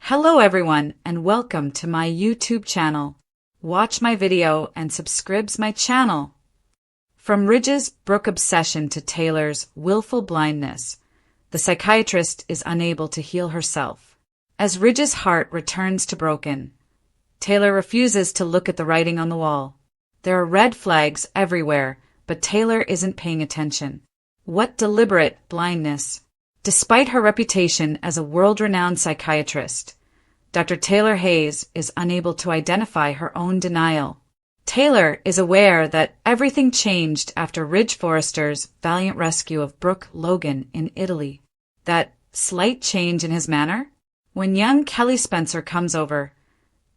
Hello everyone and welcome to my YouTube channel. Watch my video and subscribe my channel. From Ridge's Brooke obsession to Taylor's willful blindness, the psychiatrist is unable to heal herself. As Ridge's heart returns to broken, Taylor refuses to look at the writing on the wall. There are red flags everywhere, but Taylor isn't paying attention. What deliberate blindness! Despite her reputation as a world-renowned psychiatrist, Dr. Taylor Hayes is unable to identify her own denial. Taylor is aware that everything changed after Ridge Forrester's valiant rescue of Brooke Logan in Italy. That slight change in his manner? When young Kelly Spencer comes over,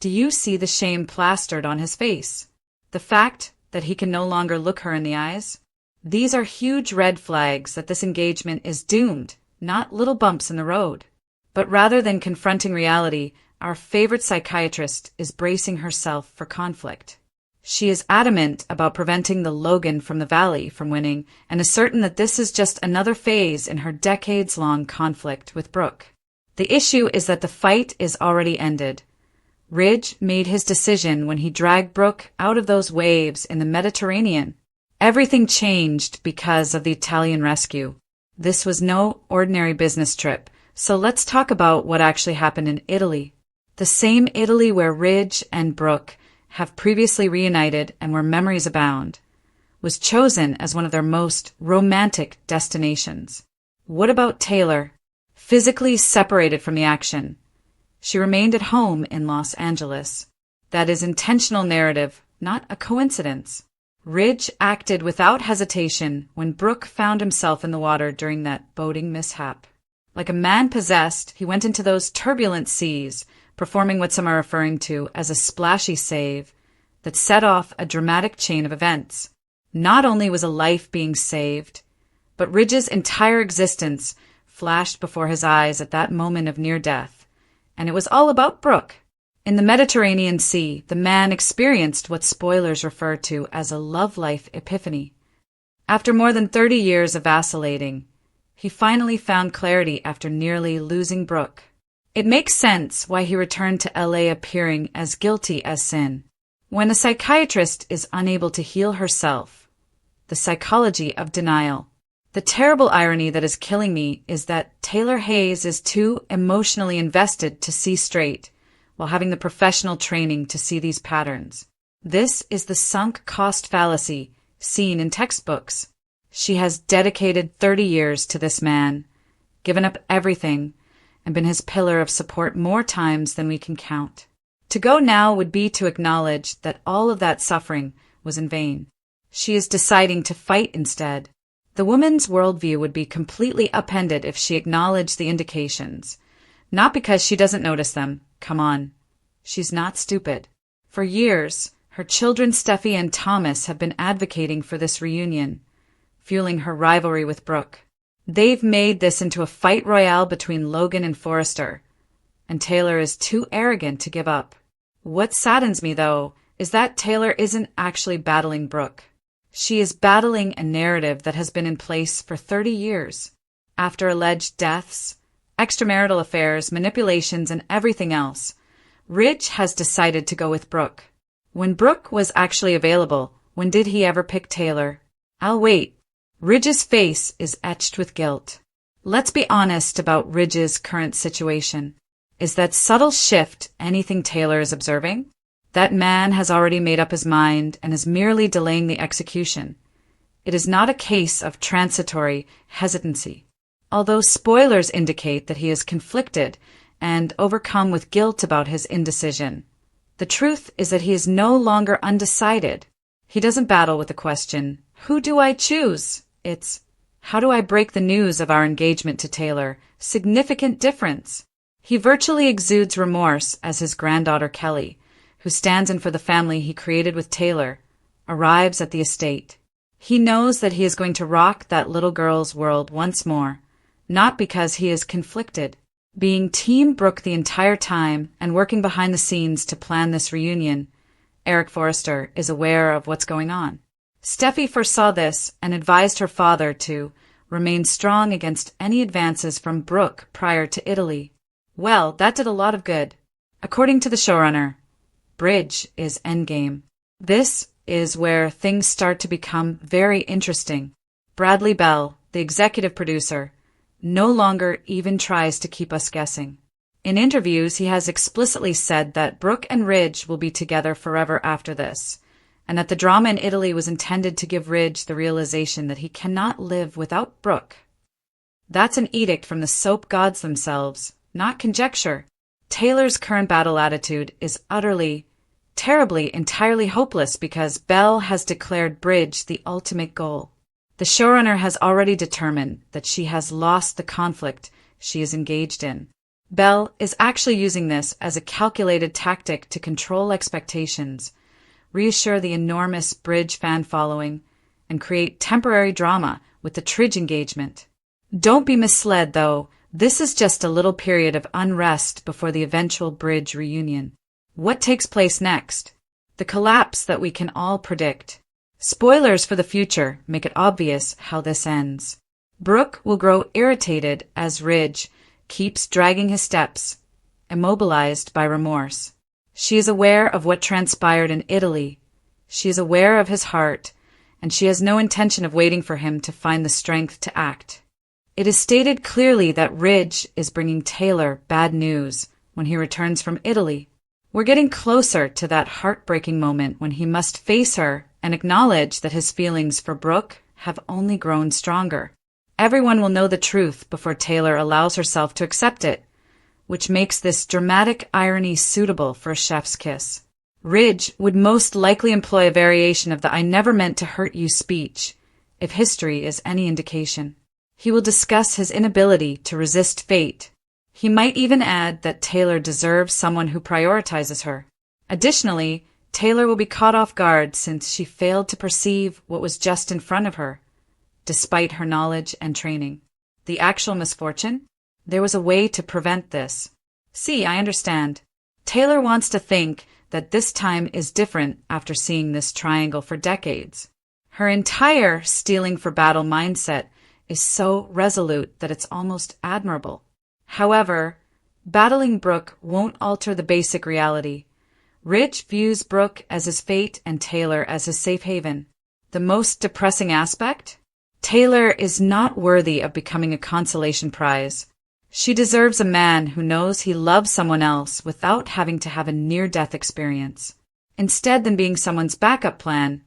do you see the shame plastered on his face? The fact that he can no longer look her in the eyes? These are huge red flags that this engagement is doomed. Not little bumps in the road. But rather than confronting reality, our favorite psychiatrist is bracing herself for conflict. She is adamant about preventing the Logan from the Valley from winning and is certain that this is just another phase in her decades-long conflict with Brooke. The issue is that the fight is already ended. Ridge made his decision when he dragged Brooke out of those waves in the Mediterranean. Everything changed because of the Italian rescue. This was no ordinary business trip, so let's talk about what actually happened in Italy. The same Italy where Ridge and Brooke have previously reunited and where memories abound, was chosen as one of their most romantic destinations. What about Taylor? Physically separated from the action, she remained at home in Los Angeles. That is intentional narrative, not a coincidence. Ridge acted without hesitation when Brooke found himself in the water during that boating mishap. Like a man possessed, he went into those turbulent seas, performing what some are referring to as a splashy save that set off a dramatic chain of events. Not only was a life being saved, but Ridge's entire existence flashed before his eyes at that moment of near death, and it was all about Brooke. In the Mediterranean Sea, the man experienced what spoilers refer to as a love life epiphany. After more than 30 years of vacillating, he finally found clarity after nearly losing Brooke. It makes sense why he returned to LA appearing as guilty as sin. When a psychiatrist is unable to heal herself, the psychology of denial. The terrible irony that is killing me is that Taylor Hayes is too emotionally invested to see straight, while having the professional training to see these patterns. This is the sunk cost fallacy seen in textbooks. She has dedicated 30 years to this man, given up everything, and been his pillar of support more times than we can count. To go now would be to acknowledge that all of that suffering was in vain. She is deciding to fight instead. The woman's worldview would be completely upended if she acknowledged the indications. Not because she doesn't notice them. Come on. She's not stupid. For years, her children Steffi and Thomas have been advocating for this reunion, fueling her rivalry with Brooke. They've made this into a fight royale between Logan and Forrester, and Taylor is too arrogant to give up. What saddens me, though, is that Taylor isn't actually battling Brooke. She is battling a narrative that has been in place for 30 years. After alleged deaths, extramarital affairs, manipulations, and everything else, Ridge has decided to go with Brooke. When Brooke was actually available, when did he ever pick Taylor? I'll wait. Ridge's face is etched with guilt. Let's be honest about Ridge's current situation. Is that subtle shift anything Taylor is observing? That man has already made up his mind and is merely delaying the execution. It is not a case of transitory hesitancy. Although spoilers indicate that he is conflicted and overcome with guilt about his indecision, the truth is that he is no longer undecided. He doesn't battle with the question, who do I choose? It's, how do I break the news of our engagement to Taylor? Significant difference. He virtually exudes remorse as his granddaughter Kelly, who stands in for the family he created with Taylor, arrives at the estate. He knows that he is going to rock that little girl's world once more, not because he is conflicted. Being Team Brooke the entire time and working behind the scenes to plan this reunion, Eric Forrester is aware of what's going on. Steffi foresaw this and advised her father to remain strong against any advances from Brooke prior to Italy. Well, that did a lot of good. According to the showrunner, Bridge is endgame. This is where things start to become very interesting. Bradley Bell, the executive producer, no longer even tries to keep us guessing. In interviews, he has explicitly said that Brooke and Ridge will be together forever after this, and that the drama in Italy was intended to give Ridge the realization that he cannot live without Brooke. That's an edict from the soap gods themselves, not conjecture. Taylor's current battle attitude is utterly, terribly, entirely hopeless because Bell has declared Bridge the ultimate goal. The showrunner has already determined that she has lost the conflict she is engaged in. Bell is actually using this as a calculated tactic to control expectations, reassure the enormous Bridge fan following, and create temporary drama with the Tridge engagement. Don't be misled, though. This is just a little period of unrest before the eventual Bridge reunion. What takes place next? The collapse that we can all predict. Spoilers for the future make it obvious how this ends. Brooke will grow irritated as Ridge keeps dragging his steps, immobilized by remorse. She is aware of what transpired in Italy. She is aware of his heart, and she has no intention of waiting for him to find the strength to act. It is stated clearly that Ridge is bringing Taylor bad news when he returns from Italy. We're getting closer to that heartbreaking moment when he must face her and acknowledge that his feelings for Brooke have only grown stronger. Everyone will know the truth before Taylor allows herself to accept it, which makes this dramatic irony suitable for a chef's kiss. Ridge would most likely employ a variation of the "I never meant to hurt you" speech, if history is any indication. He will discuss his inability to resist fate. He might even add that Taylor deserves someone who prioritizes her. Additionally, Taylor will be caught off guard since she failed to perceive what was just in front of her, despite her knowledge and training. The actual misfortune? There was a way to prevent this. See, I understand. Taylor wants to think that this time is different after seeing this triangle for decades. Her entire stealing for battle mindset is so resolute that it's almost admirable. However, battling Brooke won't alter the basic reality. Ridge views Brooke as his fate and Taylor as his safe haven. The most depressing aspect? Taylor is not worthy of becoming a consolation prize. She deserves a man who knows he loves someone else without having to have a near-death experience. Instead than being someone's backup plan,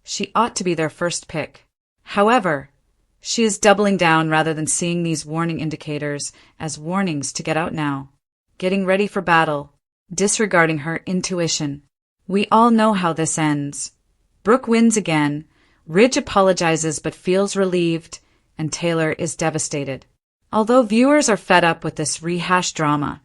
she ought to be their first pick. However, she is doubling down rather than seeing these warning indicators as warnings to get out now, getting ready for battle, disregarding her intuition. We all know how this ends. Brooke wins again, Ridge apologizes but feels relieved, and Taylor is devastated. Although viewers are fed up with this rehashed drama,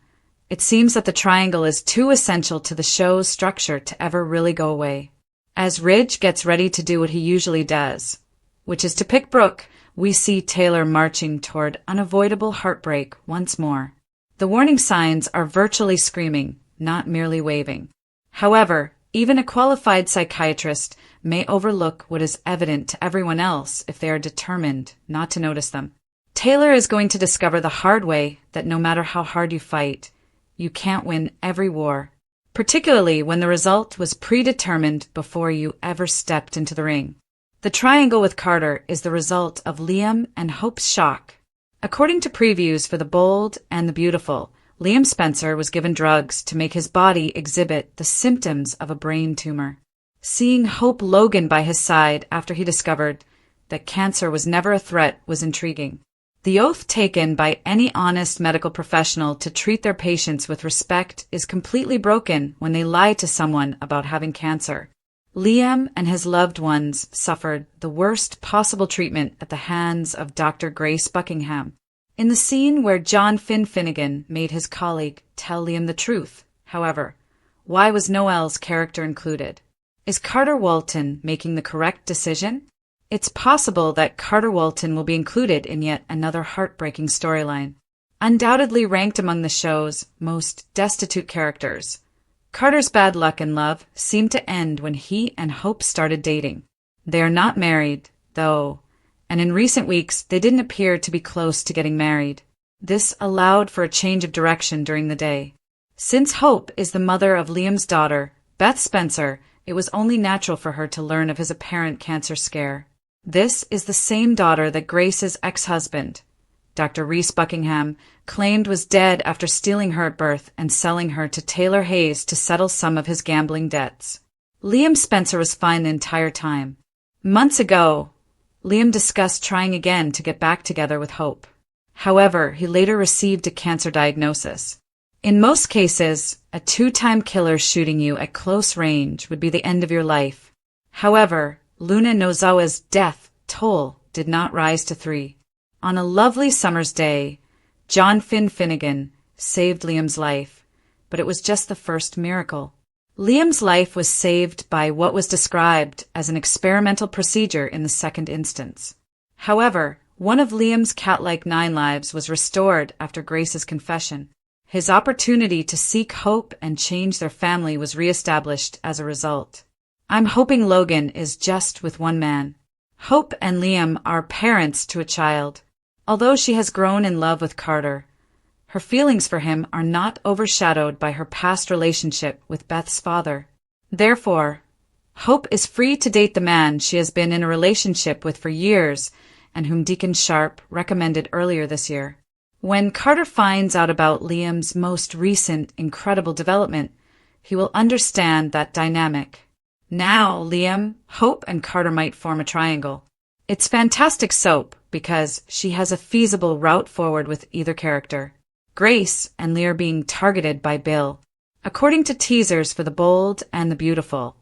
it seems that the triangle is too essential to the show's structure to ever really go away. As Ridge gets ready to do what he usually does, which is to pick Brooke, we see Taylor marching toward unavoidable heartbreak once more. The warning signs are virtually screaming, not merely waving. However, even a qualified psychiatrist may overlook what is evident to everyone else if they are determined not to notice them. Taylor is going to discover the hard way that no matter how hard you fight, you can't win every war, particularly when the result was predetermined before you ever stepped into the ring. The triangle with Carter is the result of Liam and Hope's shock. According to previews for The Bold and the Beautiful, Liam Spencer was given drugs to make his body exhibit the symptoms of a brain tumor. Seeing Hope Logan by his side after he discovered that cancer was never a threat was intriguing. The oath taken by any honest medical professional to treat their patients with respect is completely broken when they lie to someone about having cancer. Liam and his loved ones suffered the worst possible treatment at the hands of Dr. Grace Buckingham. In the scene where John Finnegan made his colleague tell Liam the truth, however, why was Noel's character included? Is Carter Walton making the correct decision? It's possible that Carter Walton will be included in yet another heartbreaking storyline. Undoubtedly ranked among the show's most destitute characters, Carter's bad luck in love seemed to end when he and Hope started dating. They are not married, though, and in recent weeks they didn't appear to be close to getting married. This allowed for a change of direction during the day. Since Hope is the mother of Liam's daughter, Beth Spencer, it was only natural for her to learn of his apparent cancer scare. This is the same daughter that Grace's ex-husband, Dr. Reese Buckingham, claimed was dead after stealing her at birth and selling her to Taylor Hayes to settle some of his gambling debts. Liam Spencer was fine the entire time. Months ago, Liam discussed trying again to get back together with Hope. However, he later received a cancer diagnosis. In most cases, a two-time killer shooting you at close range would be the end of your life. However, Luna Nozawa's death toll did not rise to 3. On a lovely summer's day, John Finnegan saved Liam's life, but it was just the first miracle. Liam's life was saved by what was described as an experimental procedure in the second instance. However, one of Liam's cat-like 9 lives was restored after Grace's confession. His opportunity to seek hope and change their family was reestablished as a result. I'm hoping Logan is just with one man. Hope and Liam are parents to a child. Although she has grown in love with Carter, her feelings for him are not overshadowed by her past relationship with Beth's father. Therefore, Hope is free to date the man she has been in a relationship with for years and whom Deacon Sharp recommended earlier this year. When Carter finds out about Liam's most recent incredible development, he will understand that dynamic. Now, Liam, Hope, and Carter might form a triangle. It's fantastic soap because she has a feasible route forward with either character. Grace and Lee are being targeted by Bill. According to teasers for The Bold and the Beautiful,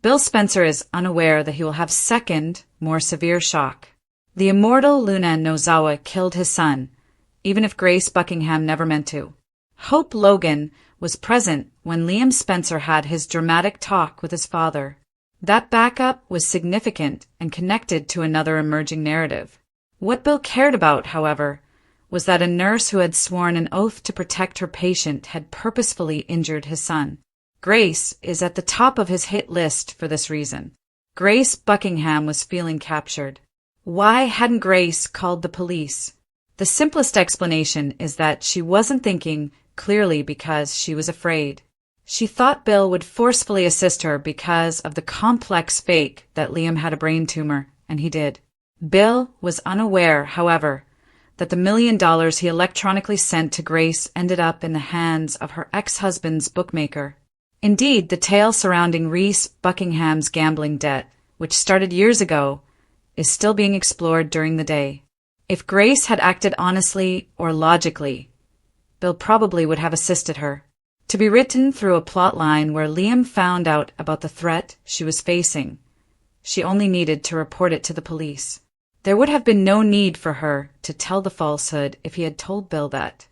Bill Spencer is unaware that he will have second, more severe shock. The immortal Luna Nozawa killed his son, even if Grace Buckingham never meant to. Hope Logan was present when Liam Spencer had his dramatic talk with his father. That backup was significant and connected to another emerging narrative. What Bill cared about, however, was that a nurse who had sworn an oath to protect her patient had purposefully injured his son. Grace is at the top of his hit list for this reason. Grace Buckingham was feeling captured. Why hadn't Grace called the police? The simplest explanation is that she wasn't thinking clearly because she was afraid. She thought Bill would forcefully assist her because of the complex fake that Liam had a brain tumor, and he did. Bill was unaware, however, that the $1 million he electronically sent to Grace ended up in the hands of her ex-husband's bookmaker. Indeed, the tale surrounding Reese Buckingham's gambling debt, which started years ago, is still being explored during the day. If Grace had acted honestly or logically, Bill probably would have assisted her. To be written through a plot line where Liam found out about the threat she was facing, she only needed to report it to the police. There would have been no need for her to tell the falsehood if he had told Bill that.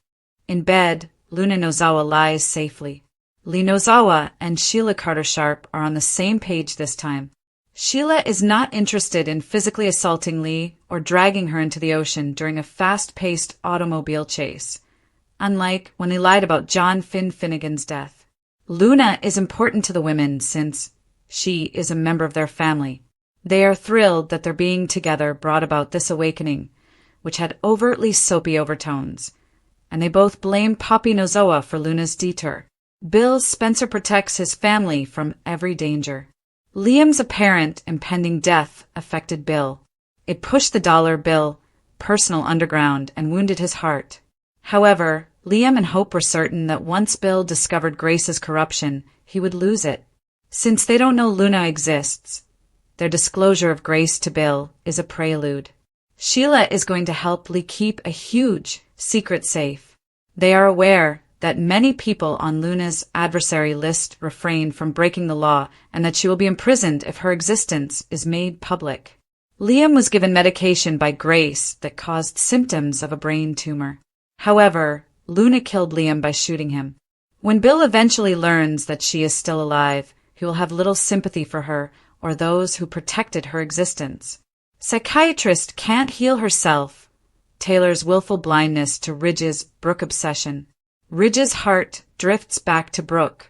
In bed, Luna Nozawa lies safely. Lee Nozawa and Sheila Carter Sharp are on the same page this time. Sheila is not interested in physically assaulting Lee or dragging her into the ocean during a fast-paced automobile chase, unlike when he lied about John Finnegan's death. Luna is important to the women since she is a member of their family. They are thrilled that their being together brought about this awakening, which had overtly soapy overtones, and they both blame Poppy Nozawa for Luna's detour. Bill Spencer protects his family from every danger. Liam's apparent impending death affected Bill. It pushed the dollar bill personal underground and wounded his heart. However, Liam and Hope were certain that once Bill discovered Grace's corruption, he would lose it. Since they don't know Luna exists, their disclosure of Grace to Bill is a prelude. Sheila is going to help Lee keep a huge secret safe. They are aware that many people on Luna's adversary list refrain from breaking the law and that she will be imprisoned if her existence is made public. Liam was given medication by Grace that caused symptoms of a brain tumor. However, Luna killed Liam by shooting him. When Bill eventually learns that she is still alive, he will have little sympathy for her or those who protected her existence. Psychiatrist can't heal herself. Taylor's willful blindness to Ridge's Brooke obsession. Ridge's heart drifts back to Brooke,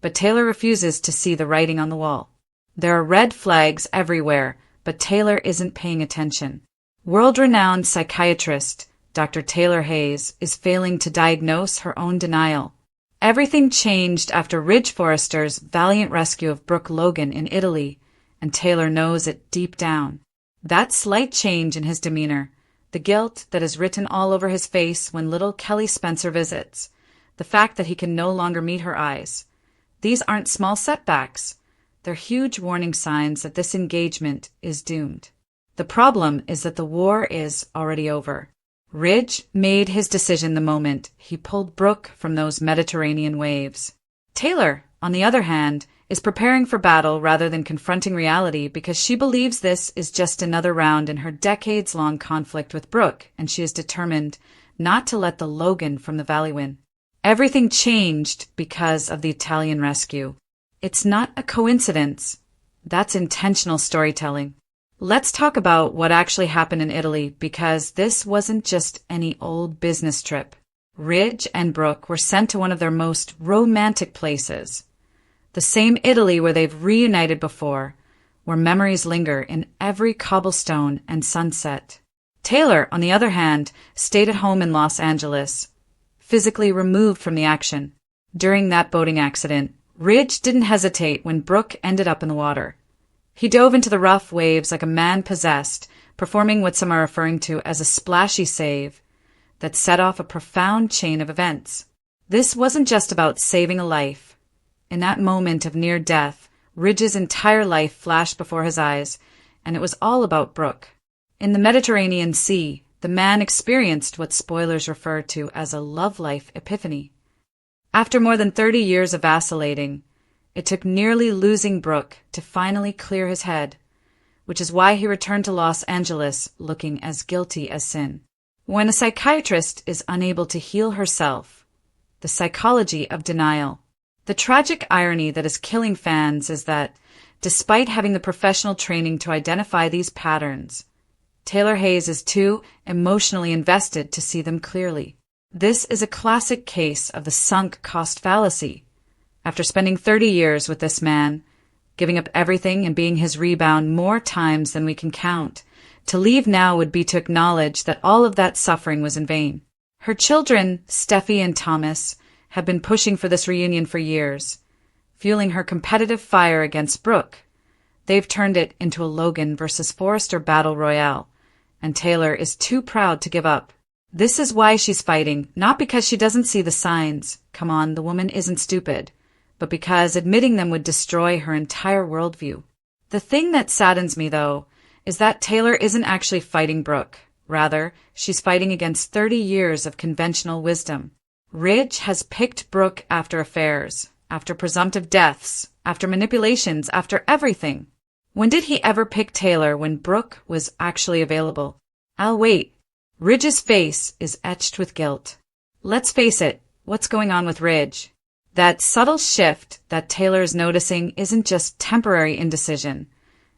but Taylor refuses to see the writing on the wall. There are red flags everywhere, but Taylor isn't paying attention. World-renowned psychiatrist Dr. Taylor Hayes, is failing to diagnose her own denial. Everything changed after Ridge Forrester's valiant rescue of Brooke Logan in Italy, and Taylor knows it deep down. That slight change in his demeanor, the guilt that is written all over his face when little Kelly Spencer visits, the fact that he can no longer meet her eyes. These aren't small setbacks. They're huge warning signs that this engagement is doomed. The problem is that the war is already over. Ridge made his decision the moment he pulled Brooke from those Mediterranean waves. Taylor, on the other hand, is preparing for battle rather than confronting reality because she believes this is just another round in her decades-long conflict with Brooke, and she is determined not to let the Logan from the Valley win. Everything changed because of the Italian rescue. It's not a coincidence. That's intentional storytelling. Let's talk about what actually happened in Italy, because this wasn't just any old business trip. Ridge and Brooke were sent to one of their most romantic places. The same Italy where they've reunited before, where memories linger in every cobblestone and sunset. Taylor, on the other hand, stayed at home in Los Angeles, physically removed from the action. During that boating accident, Ridge didn't hesitate when Brooke ended up in the water. He dove into the rough waves like a man possessed, performing what some are referring to as a splashy save that set off a profound chain of events. This wasn't just about saving a life. In that moment of near death, Ridge's entire life flashed before his eyes, and it was all about Brooke. In the Mediterranean Sea, the man experienced what spoilers refer to as a love life epiphany. After more than 30 years of vacillating, it took nearly losing Brooke to finally clear his head, which is why he returned to Los Angeles looking as guilty as sin. When a psychiatrist is unable to heal herself, the psychology of denial. The tragic irony that is killing fans is that, despite having the professional training to identify these patterns, Taylor Hayes is too emotionally invested to see them clearly. This is a classic case of the sunk cost fallacy. After spending 30 years with this man, giving up everything and being his rebound more times than we can count, to leave now would be to acknowledge that all of that suffering was in vain. Her children, Steffi and Thomas, have been pushing for this reunion for years, fueling her competitive fire against Brooke. They've turned it into a Logan versus Forrester battle royale, and Taylor is too proud to give up. This is why she's fighting, not because she doesn't see the signs. Come on, the woman isn't stupid. But because admitting them would destroy her entire worldview. The thing that saddens me, though, is that Taylor isn't actually fighting Brooke. Rather, she's fighting against 30 years of conventional wisdom. Ridge has picked Brooke after affairs, after presumptive deaths, after manipulations, after everything. When did he ever pick Taylor when Brooke was actually available? I'll wait. Ridge's face is etched with guilt. Let's face it, what's going on with Ridge? That subtle shift that Taylor is noticing isn't just temporary indecision.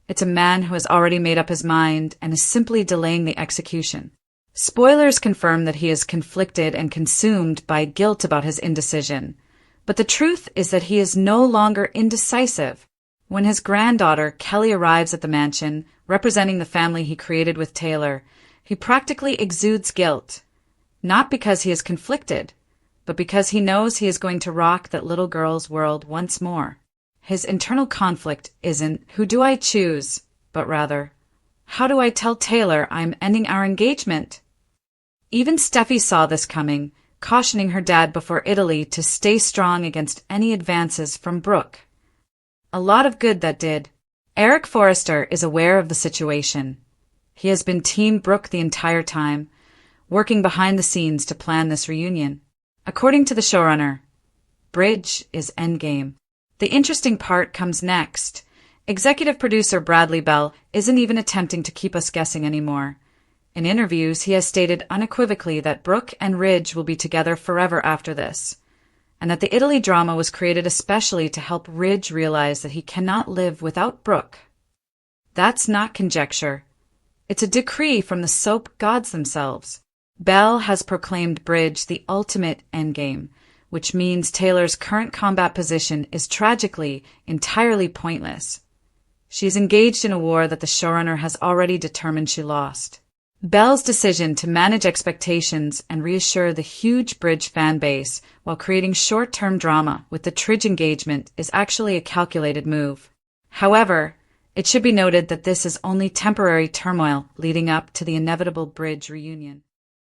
It's a man who has already made up his mind and is simply delaying the execution. Spoilers confirm that he is conflicted and consumed by guilt about his indecision. But the truth is that he is no longer indecisive. When his granddaughter, Kelly, arrives at the mansion, representing the family he created with Taylor, he practically exudes guilt. Not because he is conflicted, but because he knows he is going to rock that little girl's world once more. His internal conflict isn't, who do I choose, but rather, how do I tell Taylor I'm ending our engagement? Even Steffi saw this coming, cautioning her dad before Italy to stay strong against any advances from Brooke. A lot of good that did. Eric Forrester is aware of the situation. He has been Team Brooke the entire time, working behind the scenes to plan this reunion. According to the showrunner, Bridge is endgame. The interesting part comes next. Executive producer Bradley Bell isn't even attempting to keep us guessing anymore. In interviews, he has stated unequivocally that Brooke and Ridge will be together forever after this, and that the Italy drama was created especially to help Ridge realize that he cannot live without Brooke. That's not conjecture. It's a decree from the soap gods themselves. Bell has proclaimed Bridge the ultimate endgame, which means Taylor's current combat position is tragically entirely pointless. She is engaged in a war that the showrunner has already determined she lost. Belle's decision to manage expectations and reassure the huge Bridge fan base while creating short-term drama with the Tridge engagement is actually a calculated move. However, it should be noted that this is only temporary turmoil leading up to the inevitable Bridge reunion.